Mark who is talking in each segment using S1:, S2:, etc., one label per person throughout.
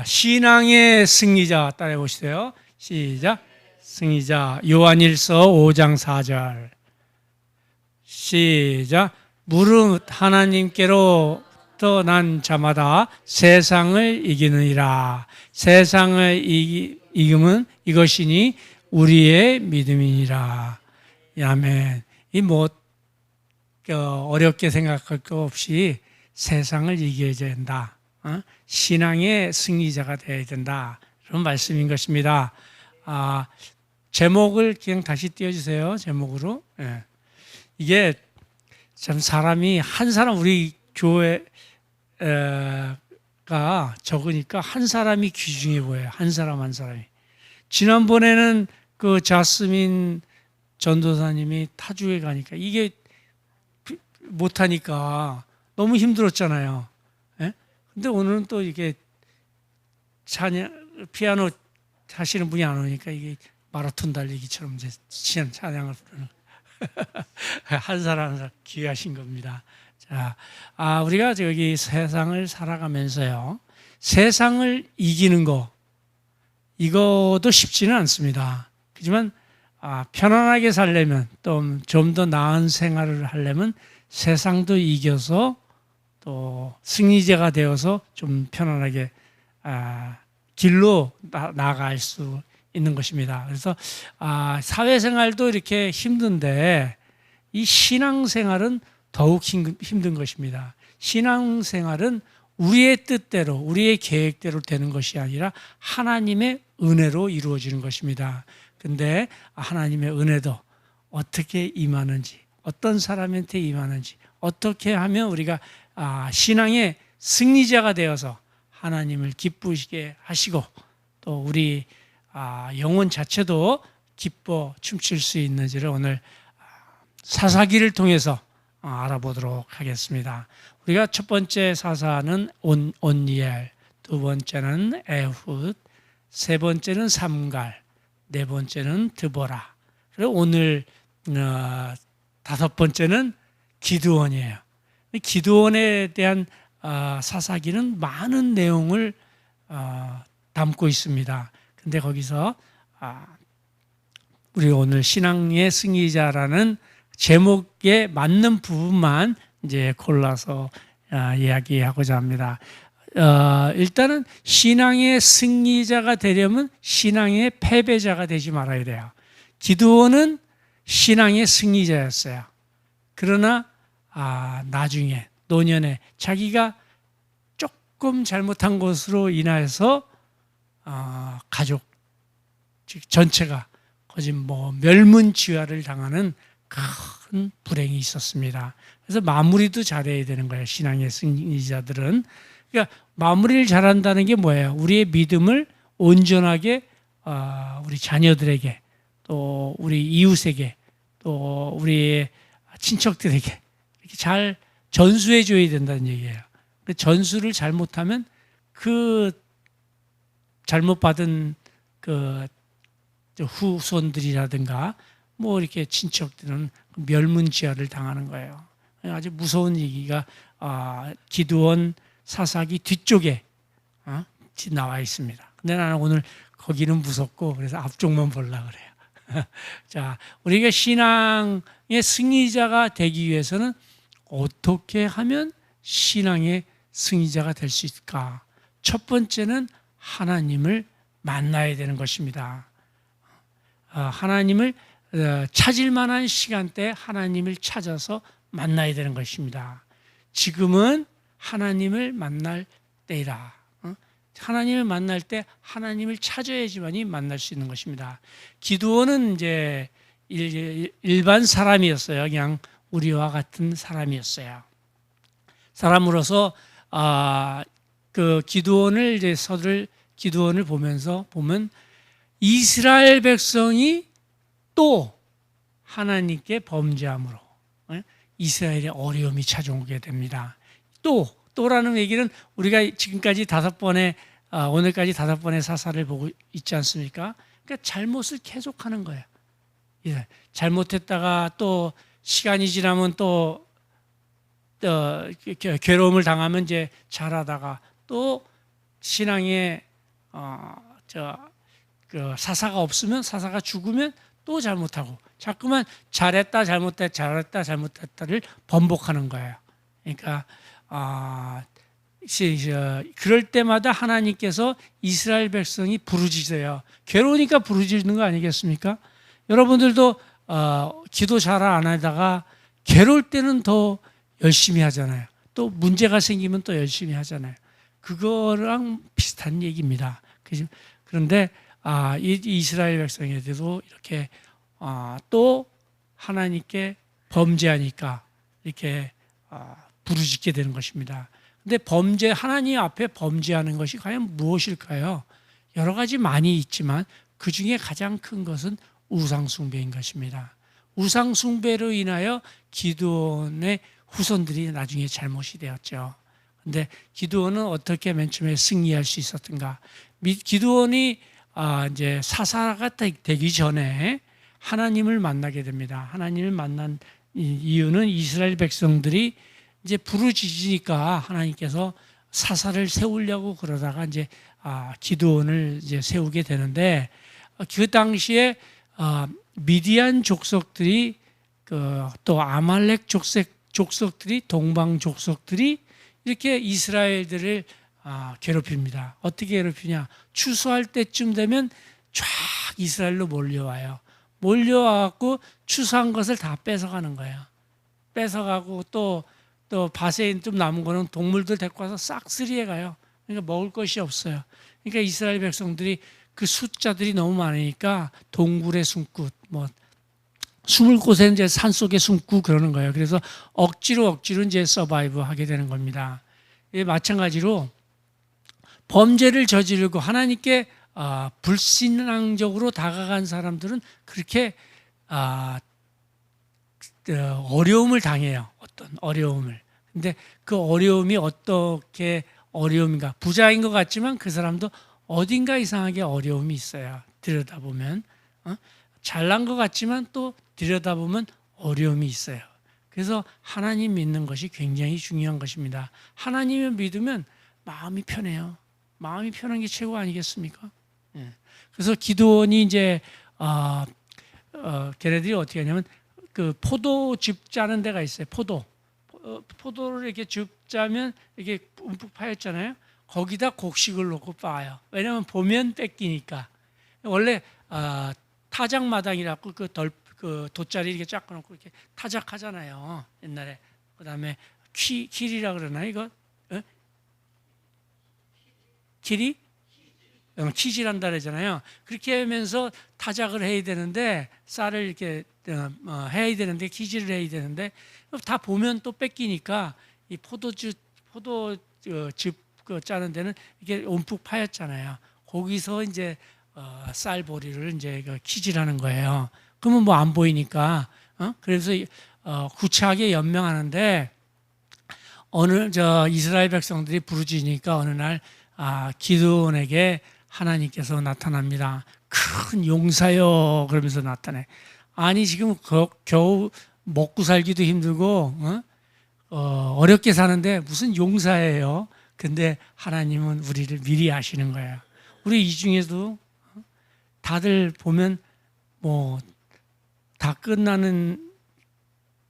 S1: 신앙의 승리자 따라해 보시세요. 시작. 승리자. 요한일서 5장 4절. 시작. 무릇 하나님께로부터 난 자마다 세상을 이기느니라. 세상을 이김은 이것이니 우리의 믿음이니라. 아멘. 어렵게 생각할 거 없이 세상을 이겨야 된다. 신앙의 승리자가 되어야 된다. 그런 말씀인 것입니다. 제목을 그냥 다시 띄워주세요. 제목으로. 예. 이게 참 사람이 한 사람 우리 교회가 적으니까 한 사람이 귀중해 보여요. 한 사람이. 지난번에는 그 자스민 전도사님이 타주에 가니까 이게 못하니까 너무 힘들었잖아요. 예? 근데 오늘은 또 이게 피아노 하시는 분이 안 오니까 이게 마라톤 달리기처럼 이제 찬양을 부르는 한 사람 귀하신 겁니다. 자, 우리가 저기 세상을 살아가면서요, 세상을 이기는 이것도 쉽지는 않습니다. 하지만 편안하게 살려면 또 좀 더 나은 생활을 하려면 세상도 이겨서 또 승리자가 되어서 좀 편안하게 길로 나아갈 수 있는 것입니다. 그래서 사회생활도 이렇게 힘든데 이 신앙생활은 더욱 힘든 것입니다. 신앙생활은 우리의 뜻대로 우리의 계획대로 되는 것이 아니라 하나님의 은혜로 이루어지는 것입니다. 근데 하나님의 은혜도 어떻게 임하는지, 어떤 사람한테 임하는지, 어떻게 하면 우리가 신앙의 승리자가 되어서 하나님을 기쁘시게 하시고 또 우리 영혼 자체도 기뻐 춤출 수 있는지를 오늘 사사기를 통해서 알아보도록 하겠습니다. 우리가 첫 번째 사사는 온니엘, 두 번째는 에훗, 세 번째는 삼갈, 네 번째는 드보라. 그리고 오늘 다섯 번째는 기드온이에요. 기드온에 대한 사사기는 많은 내용을 담고 있습니다. 근데 거기서 우리 오늘 신앙의 승리자라는 제목에 맞는 부분만 이제 골라서 이야기하고자 합니다. 일단은 신앙의 승리자가 되려면 신앙의 패배자가 되지 말아야 돼요. 기드온은 신앙의 승리자였어요. 그러나 나중에 노년에 자기가 조금 잘못한 것으로 인해서 가족 전체가 거짓 멸문지화를 당하는 큰 불행이 있었습니다. 그래서 마무리도 잘해야 되는 거예요. 신앙의 승리자들은. 그러니까 마무리를 잘한다는 게 뭐예요? 우리의 믿음을 온전하게 우리 자녀들에게 또 우리 이웃에게 또 우리 친척들에게 이렇게 잘 전수해 줘야 된다는 얘기예요. 전수를 잘못하면 그 잘못받은 그 후손들이라든가 이렇게 친척들은 멸문지화를 당하는 거예요. 아주 무서운 얘기가 기드온 사사기 뒤쪽에 나와 있습니다. 근데 나는 오늘 거기는 무섭고 그래서 앞쪽만 보려고 그래요. 자, 우리가 신앙의 승리자가 되기 위해서는 어떻게 하면 신앙의 승리자가 될 수 있을까? 첫 번째는 하나님을 만나야 되는 것입니다. 하나님을 찾을 만한 시간대에 하나님을 찾아서 만나야 되는 것입니다. 지금은 하나님을 만날 때이라. 하나님을 만날 때 하나님을 찾아야지만이 만날 수 있는 것입니다. 기드온은 이제 일반 사람이었어요. 그냥 우리와 같은 사람이었어요. 사람으로서 그 기드온을 이제 기드온을 보면 이스라엘 백성이 또 하나님께 범죄함으로 이스라엘의 어려움이 찾아오게 됩니다. 또라는 얘기는 우리가 지금까지 오늘까지 5번의 사사를 보고 있지 않습니까? 그러니까 잘못을 계속하는 거예요. 잘못했다가 또 시간이 지나면 또 괴로움을 당하면 이제 잘하다가 또 신앙에 그 사사가 없으면, 사사가 죽으면 또 잘못하고, 자꾸만 잘했다 잘못했다 잘했다 잘못했다를 번복하는 거예요. 그러니까 그럴 때마다 하나님께서 이스라엘 백성이 부르짖어요. 괴로우니까 부르짖는 거 아니겠습니까? 여러분들도 기도 잘 안 하다가 괴로울 때는 더 열심히 하잖아요. 또 문제가 생기면 또 열심히 하잖아요. 그거랑 비슷한 얘기입니다. 그런데 이스라엘 백성에게도 이렇게 또 하나님께 범죄하니까 이렇게 부르짖게 되는 것입니다. 근데 하나님 앞에 범죄하는 것이 과연 무엇일까요? 여러 가지 많이 있지만 그 중에 가장 큰 것은 우상숭배인 것입니다. 우상숭배로 인하여 기드온의 후손들이 나중에 잘못이 되었죠. 근데 기드온은 어떻게 맨 처음에 승리할 수 있었던가? 기드온이 이제 사사가 되기 전에 하나님을 만나게 됩니다. 하나님을 만난 이유는 이스라엘 백성들이 이제 부르짖으니까 하나님께서 사사를 세우려고 그러다가 이제 기드온을 이제 세우게 되는데, 그 당시에 미디안 족속들이 또 아말렉 족속들이, 동방 족속들이 이렇게 이스라엘들을 괴롭힙니다. 어떻게 괴롭히냐? 추수할 때쯤 되면 쫙 이스라엘로 몰려와요. 몰려와갖고 추수한 것을 다 뺏어가는 거예요. 뺏어가고 또 밭에 좀 남은 거는 동물들 데리고 와서 싹쓸이해 가요. 그러니까 먹을 것이 없어요. 그러니까 이스라엘 백성들이 그 숫자들이 너무 많으니까 동굴에 숨고 숨을 곳에 이제 산속에 숨고 그러는 거예요. 그래서 억지로 이제 서바이브 하게 되는 겁니다. 마찬가지로 범죄를 저지르고 하나님께 불신앙적으로 다가간 사람들은 그렇게 어려움을 당해요. 어떤 어려움을. 근데 그 어려움이 어떻게 어려움인가? 부자인 것 같지만 그 사람도 어딘가 이상하게 어려움이 있어요. 들여다보면. 잘난 것 같지만 또 들여다보면 어려움이 있어요. 그래서 하나님 믿는 것이 굉장히 중요한 것입니다. 하나님을 믿으면 마음이 편해요. 마음이 편한 게 최고 아니겠습니까? 그래서 기드온이 이제 걔네들이 어떻게 하냐면 그 포도즙 짜는 데가 있어요. 포도를 이렇게 즙 짜면 이렇게 움푹 파였잖아요. 거기다 곡식을 넣고 빻아요. 왜냐하면 보면 뺏기니까. 원래 타작마당이라고 그 돗자리 이렇게 쫙 놓고 이렇게 타작하잖아요. 옛날에. 그다음에 길이라 그러나 이거? 길이? 키질한다 그러잖아요. 그렇게 하면서 타작을 해야 되는데 쌀을 이렇게 해야 되는데 키질을 해야 되는데 다 보면 또 뺏기니까 이 포도즙 짜는 데는 이게 움푹 파였잖아요. 거기서 이제 쌀보리를 이제 키질하는 거예요. 그러면 뭐 안 보이니까 그래서 구차하게 연명하는데 이스라엘 백성들이 부르짖으니까 어느 날 기드온에게 하나님께서 나타납니다. 큰 용사요 그러면서 나타내. 아니 지금 겨우 먹고 살기도 힘들고 어렵게 사는데 무슨 용사예요? 근데 하나님은 우리를 미리 아시는 거예요. 우리 이 중에도 다들 보면 뭐 다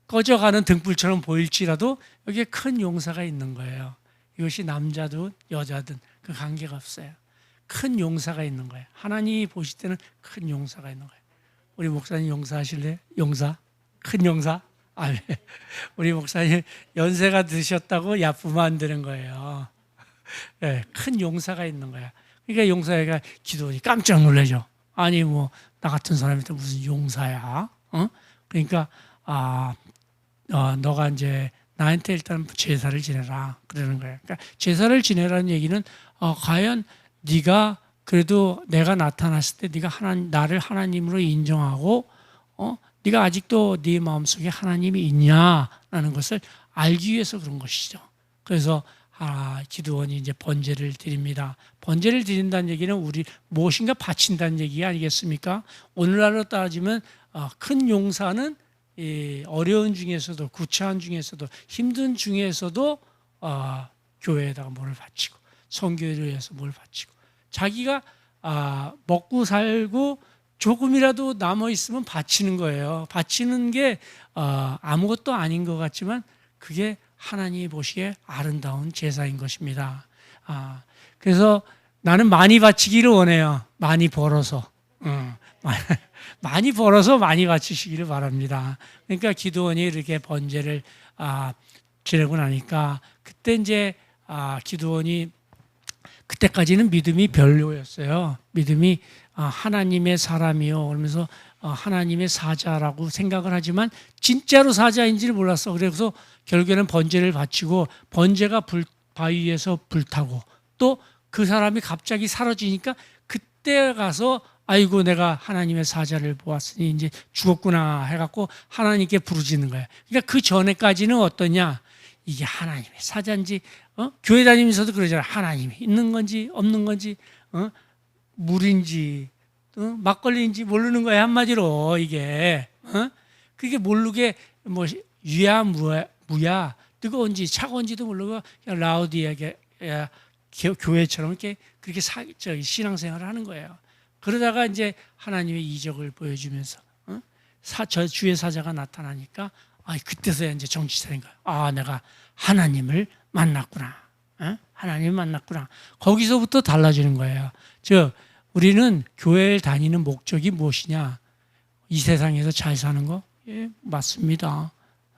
S1: 꺼져가는 등불처럼 보일지라도 여기에 큰 용사가 있는 거예요. 이것이 남자든 여자든 그 관계가 없어요. 큰 용사가 있는 거예요. 하나님이 보실 때는 큰 용사가 있는 거예요. 우리 목사님 용사하실래요? 용사? 큰 용사? 네. 우리 목사님 연세가 드셨다고 야쁘면 안 되는 거예요. 네, 큰 용사가 있는 거야. 그러니까 용사가 기도하니 깜짝 놀라죠. 아니 뭐 나 같은 사람한테 무슨 용사야? 그러니까 너가 이제 나한테 일단 제사를 지내라 그러는 거예요. 그러니까 제사를 지내라는 얘기는 과연 네가 그래도 내가 나타났을 때 네가 나를 하나님으로 인정하고 네가 아직도 네 마음속에 하나님이 있냐라는 것을 알기 위해서 그런 것이죠. 그래서 기드온이 이제 번제를 드립니다. 번제를 드린다는 얘기는 우리 무엇인가 바친다는 얘기 아니겠습니까? 오늘날로 따지면 큰 용사는 어려운 중에서도 구차한 중에서도 힘든 중에서도 교회에다가 뭐를 바치고 선교를 위해서 뭘 바치고 자기가 먹고 살고 조금이라도 남아 있으면 바치는 거예요. 바치는 게 아무것도 아닌 것 같지만 그게 하나님이 보시기에 아름다운 제사인 것입니다. 그래서 나는 많이 바치기를 원해요. 많이 벌어서. 많이 벌어서 많이 바치시기를 바랍니다. 그러니까 기도원이 이렇게 번제를 지내고 나니까 그때 이제 기도원이 그때까지는 믿음이 별로였어요. 믿음이 하나님의 사람이요. 그러면서 하나님의 사자라고 생각을 하지만 진짜로 사자인지를 몰랐어. 그래서 결국에는 번제를 바치고 번제가 바위 위에서 불타고 또 그 사람이 갑자기 사라지니까 그때 가서 아이고 내가 하나님의 사자를 보았으니 이제 죽었구나 해갖고 하나님께 부르짖는 거예요. 그러니까 그 전에까지는 어떠냐? 이게 하나님의 사자인지 교회 다니면서도 그러잖아요. 하나님이 있는 건지 없는 건지 물인지 막걸리인지 모르는 거예요. 한마디로 이게 그게 모르게 뭐 유야 무야 뜨거운지 차가운지도 모르고 그냥 라우디에게 교회처럼 이렇게 그렇게 신앙생활을 하는 거예요. 그러다가 이제 하나님의 이적을 보여주면서 저 주의 사자가 나타나니까 그때서야 이제 정신 차린 거예요. 내가 하나님을 만났구나. 하나님을 만났구나. 거기서부터 달라지는 거예요. 즉 우리는 교회를 다니는 목적이 무엇이냐? 이 세상에서 잘 사는 거? 예, 맞습니다.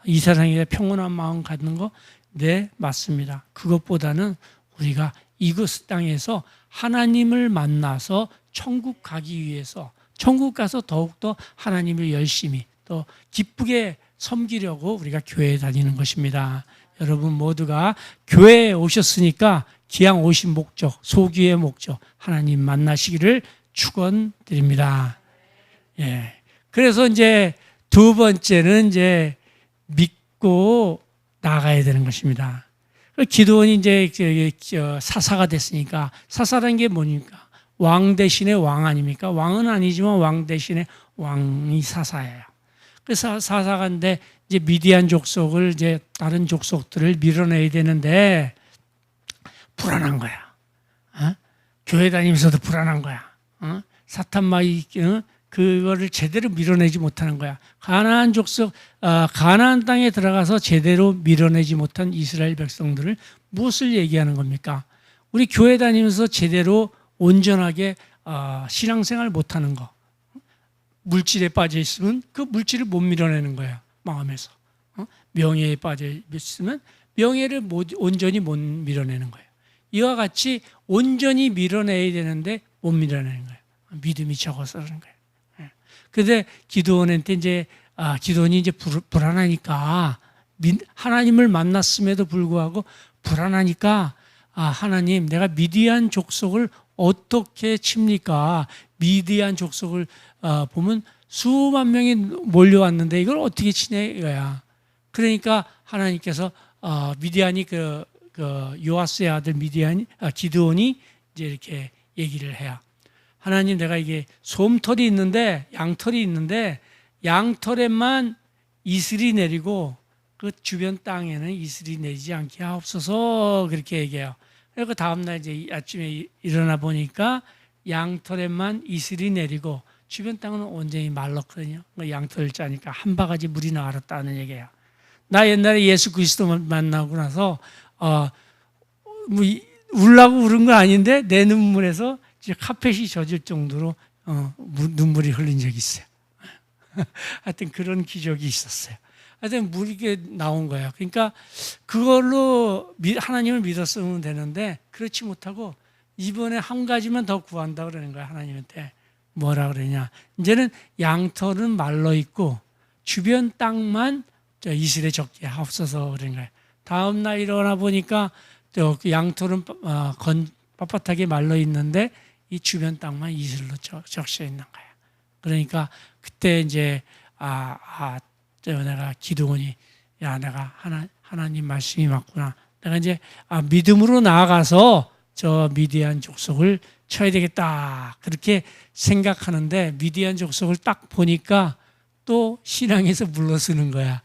S1: 이 세상에 평온한 마음 갖는 거? 네, 맞습니다. 그것보다는 우리가 이곳 땅에서 하나님을 만나서 천국 가기 위해서 천국 가서 더욱더 하나님을 열심히 또 기쁘게 섬기려고 우리가 교회에 다니는 것입니다. 여러분 모두가 교회에 오셨으니까 기왕 오신 목적, 소기의 목적 하나님 만나시기를 축원드립니다. 예. 그래서 이제 두 번째는 이제 믿고 나가야 되는 것입니다. 기도원이 이제 사사가 됐으니까 사사라는 게 뭐니까 왕 대신의 왕 아닙니까? 왕은 아니지만 왕 대신의 왕이 사사예요. 그래서 사사가인데 이제 미디안 족속을 이제 다른 족속들을 밀어내야 되는데 불안한 거야. 교회 다니면서도 불안한 거야. 사탄마이 그거를 제대로 밀어내지 못하는 거야. 가나안 족속, 가나안 땅에 들어가서 제대로 밀어내지 못한 이스라엘 백성들을 무엇을 얘기하는 겁니까? 우리 교회 다니면서 제대로 온전하게 신앙생활 못하는 거. 물질에 빠져 있으면 그 물질을 못 밀어내는 거야. 마음에서. 명예에 빠져 있으면 명예를 온전히 못 밀어내는 거예요. 이와 같이 온전히 밀어내야 되는데 못 밀어내는 거예요. 믿음이 적어서 그런 거예요. 그런데 기도원한테 이제 기도원이 이제 불안하니까 하나님을 만났음에도 불구하고 불안하니까 하나님 내가 미디안 족속을 어떻게 칩니까? 미디안 족속을 보면 수만 명이 몰려왔는데 이걸 어떻게 치냐 이거야. 그러니까 하나님께서 미디안이 그 요아스의 아들 기드온이 이제 이렇게 얘기를 해요. 하나님 내가 이게 솜털이 있는데 양털이 있는데 양털에만 이슬이 내리고 그 주변 땅에는 이슬이 내리지 않게 하옵소서 그렇게 얘기해요. 그리고 다음날 이제 아침에 일어나 보니까 양털에만 이슬이 내리고 주변 땅은 온전히 말랐거든요. 양털을 짜니까 한 바가지 물이 나왔다는 얘기예요. 나 옛날에 예수 그리스도 만나고 나서 울라고 울은 건 아닌데 내 눈물에서 카펫이 젖을 정도로 눈물이 흘린 적이 있어요. 하여튼 그런 기적이 있었어요. 하여튼 물이 나온 거예요. 그러니까 그걸로 하나님을 믿었으면 되는데 그렇지 못하고 이번에 한 가지만 더 구한다 그러는 거예요. 하나님한테 뭐라 그러냐. 이제는 양털은 말라 있고 주변 땅만 이슬에 적게 하옵소서 그러는 거예요. 다음 날 일어나 보니까 양털은 빳빳하게 말라 있는데 이 주변 땅만 이슬로 적셔 있는 거예요. 그러니까 그때 이제 내가 기도원이 내가 하나님 말씀이 맞구나. 내가 이제 믿음으로 나아가서 저 미디안 족속을 쳐야 되겠다. 그렇게 생각하는데 미디안 족속을 딱 보니까 또 신앙에서 물러서는 거야.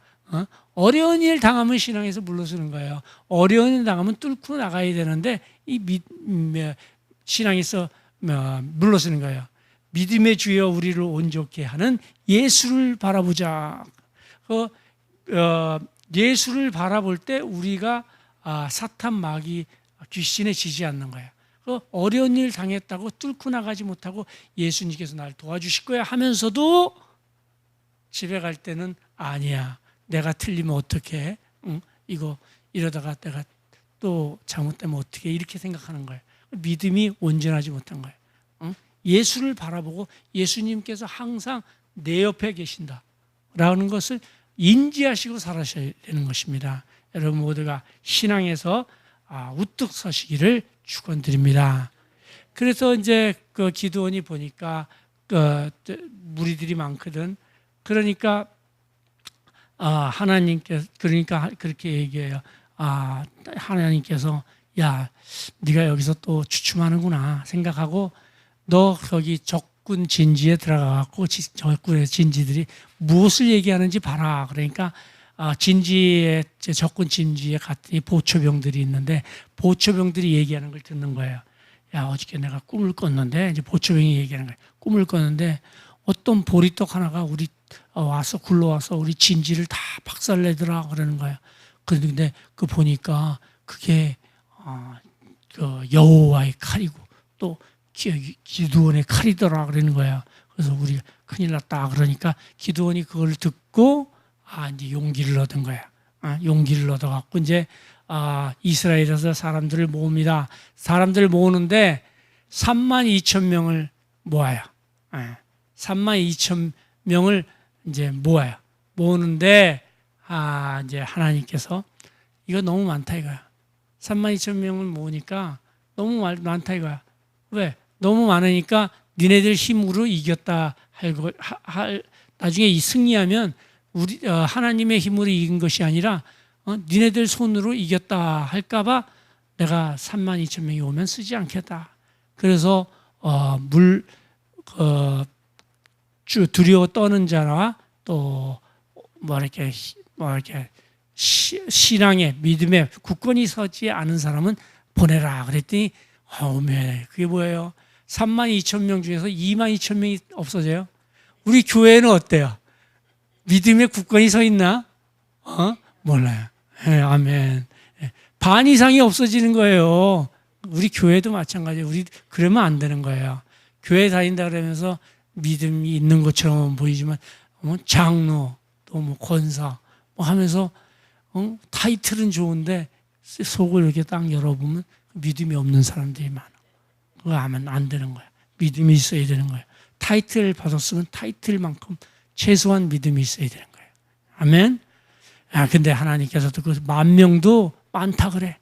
S1: 어려운 일 당하면 신앙에서 물러서는 거예요. 어려운 일 당하면 뚫고 나가야 되는데 신앙에서 물러서는 거예요. 믿음의 주여 우리를 온전케 하는 예수를 바라보자. 예수를 바라볼 때 우리가 사탄 마귀 귀신에 지지 않는 거예요. 어려운 일 당했다고 뚫고 나가지 못하고 예수님께서 날 도와주실 거야 하면서도 집에 갈 때는 아니야. 내가 틀리면 어떡해? 응? 이러다가 내가 또 잘못되면 어떡해? 이렇게 생각하는 거예요. 믿음이 온전하지 못한 거예요. 응? 예수를 바라보고 예수님께서 항상 내 옆에 계신다라는 것을 인지하시고 살아셔야 되는 것입니다. 여러분 모두가 신앙에서 우뚝 서시기를 축원드립니다. 그래서 이제 그 기드온이 보니까 무리들이 많거든. 그러니까 하나님께서 그렇게 얘기해요. 하나님께서 야, 네가 여기서 또 주춤하는구나 생각하고 너 거기 적군 진지에 들어가갖고 적군의 진지들이 무엇을 얘기하는지 봐라. 그러니까 진지에 적군 진지에 갔더니 보초병들이 있는데 보초병들이 얘기하는 걸 듣는 거예요. 야, 어저께 내가 꿈을 꿨는데 이제 보초병이 얘기하는 거예요. 꿈을 꿨는데 어떤 보리떡 하나가 우리 굴러와서 우리 진지를 다 박살내더라 그러는 거예요. 그런데 그 보니까 그게 그 여호와의 칼이고 또 기드온의 칼이더라 그러는 거예요. 그래서 우리 큰일 났다 그러니까 기드온이 그걸 듣고 이제 용기를 얻은 거야. 용기를 얻어갖고 이제 이스라엘에서 사람들을 모읍니다. 사람들을 모으는데 32,000명을 모아요. 32,000명을 이제 모아요. 모으는데 이제 하나님께서 이거 너무 많다 이거야. 32,000명을 모으니까 너무 많다 이거야. 왜? 너무 많으니까 니네들 힘으로 이겼다 나중에 이 승리하면 우리 하나님의 힘으로 이긴 것이 아니라 니네들 손으로 이겼다 할까봐 내가 32,000명이 오면 쓰지 않겠다. 그래서 두려워 떠는 자나 또 이렇게 신앙의 믿음에 굳건히 서지 않은 사람은 보내라 그랬더니 그게 뭐예요? 32,000명 중에서 22,000명이 없어져요. 우리 교회는 어때요? 믿음에 굳건히 서 있나? 몰라요. 아멘. 반 이상이 없어지는 거예요. 우리 교회도 마찬가지예요. 우리 그러면 안 되는 거예요. 교회 다닌다 그러면서 믿음이 있는 것처럼 보이지만 장로 또 권사 하면서 타이틀은 좋은데 속을 이렇게 딱 열어보면 믿음이 없는 사람들이 많아. 그거 하면 안 되는 거야. 믿음이 있어야 되는 거야. 타이틀을 받았으면 타이틀만큼 최소한 믿음이 있어야 되는 거예요. 아멘. 근데 하나님께서도 그 10,000명도 많다 그래.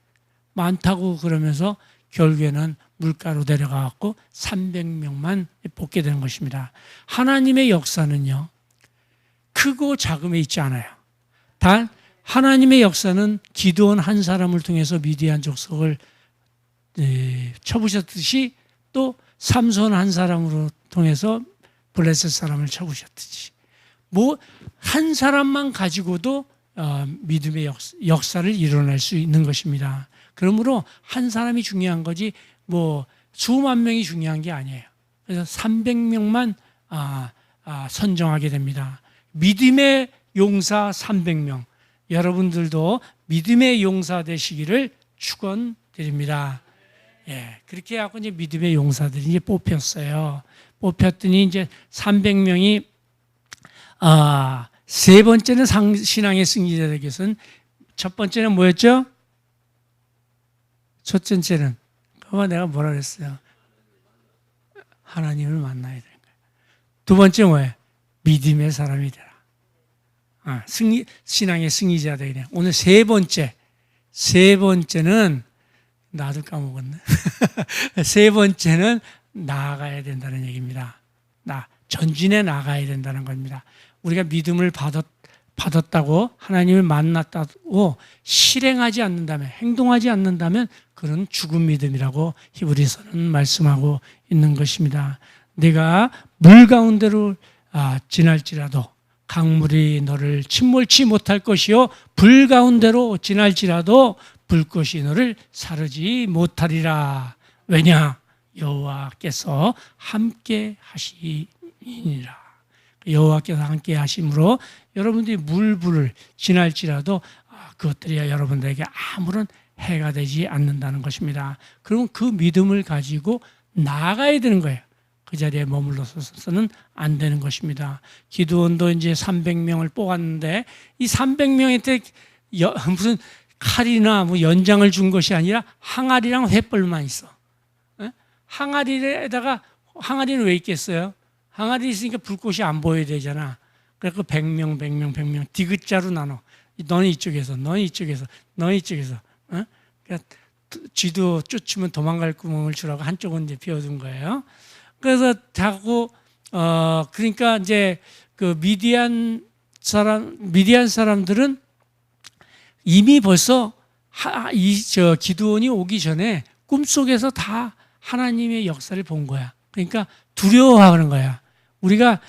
S1: 많다고 그러면서 결국에는 물가로 내려가갖고 300명만 뽑게 되는 것입니다. 하나님의 역사는요, 크고 작음에 있지 않아요. 단 하나님의 역사는 기드온 한 사람을 통해서 미디안 족속을 쳐부셨듯이 또 삼손 한 사람으로 통해서 블레셋 사람을 쳐부셨듯이 한 사람만 가지고도 믿음의 역사를 일어날 수 있는 것입니다. 그러므로 한 사람이 중요한 거지 수만 명이 중요한 게 아니에요. 그래서 300명만 선정하게 됩니다. 믿음의 용사 300명. 여러분들도 믿음의 용사 되시기를 축원드립니다. 그렇게 해갖고 이제 믿음의 용사들이 이제 뽑혔어요. 뽑혔더니 이제 300명이 세 번째는 신앙의 승리자에게서는 첫 번째는 뭐였죠? 첫째는 내가 뭐라 그랬어요? 하나님을 만나야 되는 거예요. 두 번째 뭐예요? 믿음의 사람이 되라. 신앙의 승리자 되라. 오늘 세 번째는 나도 까먹었네. 세 번째는 나아가야 된다는 얘기입니다. 전진해 나가야 된다는 겁니다. 우리가 믿음을 받았다고 하나님을 만났다고 실행하지 않는다면, 행동하지 않는다면 그런 죽은 믿음이라고 히브리서는 말씀하고 있는 것입니다. 내가 물 가운데로 지날지라도 강물이 너를 침몰치 못할 것이요 불 가운데로 지날지라도 불꽃이 너를 사르지 못하리라. 왜냐? 여호와께서 함께 하시니라. 여호와께서 함께 하심으로 여러분들이 물불을 지날지라도 그것들이 여러분들에게 아무런 해가 되지 않는다는 것입니다. 그러면 그 믿음을 가지고 나아가야 되는 거예요. 그 자리에 머물러서는 안 되는 것입니다. 기드온도 이제 300명을 뽑았는데 이 300명한테 무슨 칼이나 뭐 연장을 준 것이 아니라 항아리랑 횃불만 있어. 항아리에다가, 항아리는 왜 있겠어요? 항아리 있으니까 불꽃이 안 보여야 되잖아. 그래서 100명 디귿자로 나눠. 너는 이쪽에서, 너는 이쪽에서, 너는 이쪽에서. 그러니까 쥐도 쫓으면 도망갈 구멍을 주라고 한쪽은 이제 비워둔 거예요. 그래서 자꾸 그러니까 이제 그 미디안 사람들은 이미 벌써 기드온이 오기 전에 꿈속에서 다 하나님의 역사를 본 거야. 그러니까 두려워하는 거야. 우리가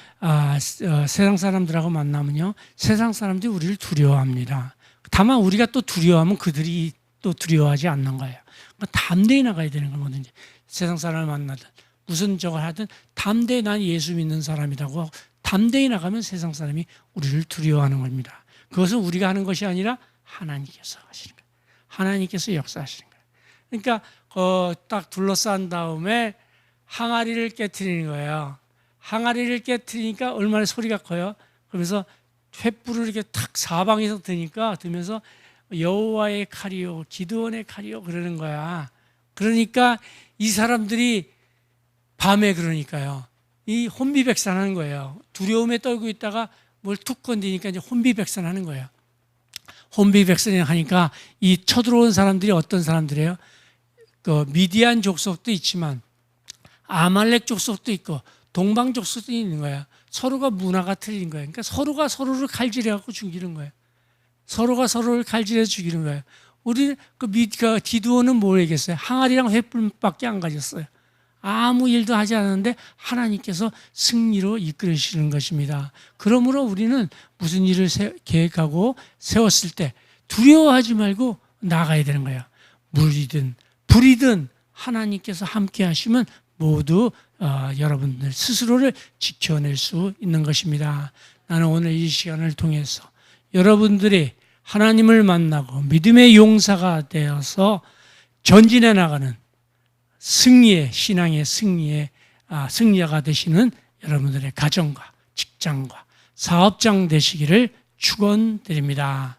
S1: 세상 사람들하고 만나면요, 세상 사람들이 우리를 두려워합니다. 다만 우리가 또 두려워하면 그들이 또 두려워하지 않는 거예요. 그러니까 담대히 나가야 되는 거거든요. 세상 사람을 만나든 무슨 저걸 하든 담대히 난 예수 믿는 사람이라고 담대히 나가면 세상 사람이 우리를 두려워하는 겁니다. 그것은 우리가 하는 것이 아니라 하나님께서 하시는 거예요. 하나님께서 역사하시는 거예요. 그러니까 딱 둘러싼 다음에 항아리를 깨트리는 거예요. 항아리를 깨트리니까 얼마나 소리가 커요. 그러면서 횃불을 이렇게 탁 사방에서 들면서 여호와의 칼이요 기드온의 칼이요 그러는 거야. 그러니까 이 사람들이 밤에 그러니까요. 이 혼비백산하는 거예요. 두려움에 떨고 있다가 뭘 툭 건드니까 이제 혼비백산하는 거예요. 혼비백산이 하니까 이 쳐들어온 사람들이 어떤 사람들이에요? 그 미디안 족속도 있지만 아말렉 족속도 있고 동방 족속도 있는 거야. 서로가 문화가 틀린 거예요. 그러니까 서로가 서로를 칼질해갖고 죽이는 거예요. 서로가 서로를 칼질해 죽이는 거예요. 우리 그 기드온은 뭘 얘기했어요? 항아리랑 횃불밖에 안 가졌어요. 아무 일도 하지 않았는데 하나님께서 승리로 이끌으시는 것입니다. 그러므로 우리는 무슨 일을 계획하고 세웠을 때 두려워하지 말고 나가야 되는 거예요. 물이든 불이든 하나님께서 함께 하시면 모두 여러분들 스스로를 지켜낼 수 있는 것입니다. 나는 오늘 이 시간을 통해서 여러분들이 하나님을 만나고 믿음의 용사가 되어서 전진해 나가는 승리의 신앙의 승리자가 되시는 여러분들의 가정과 직장과 사업장 되시기를 축원드립니다.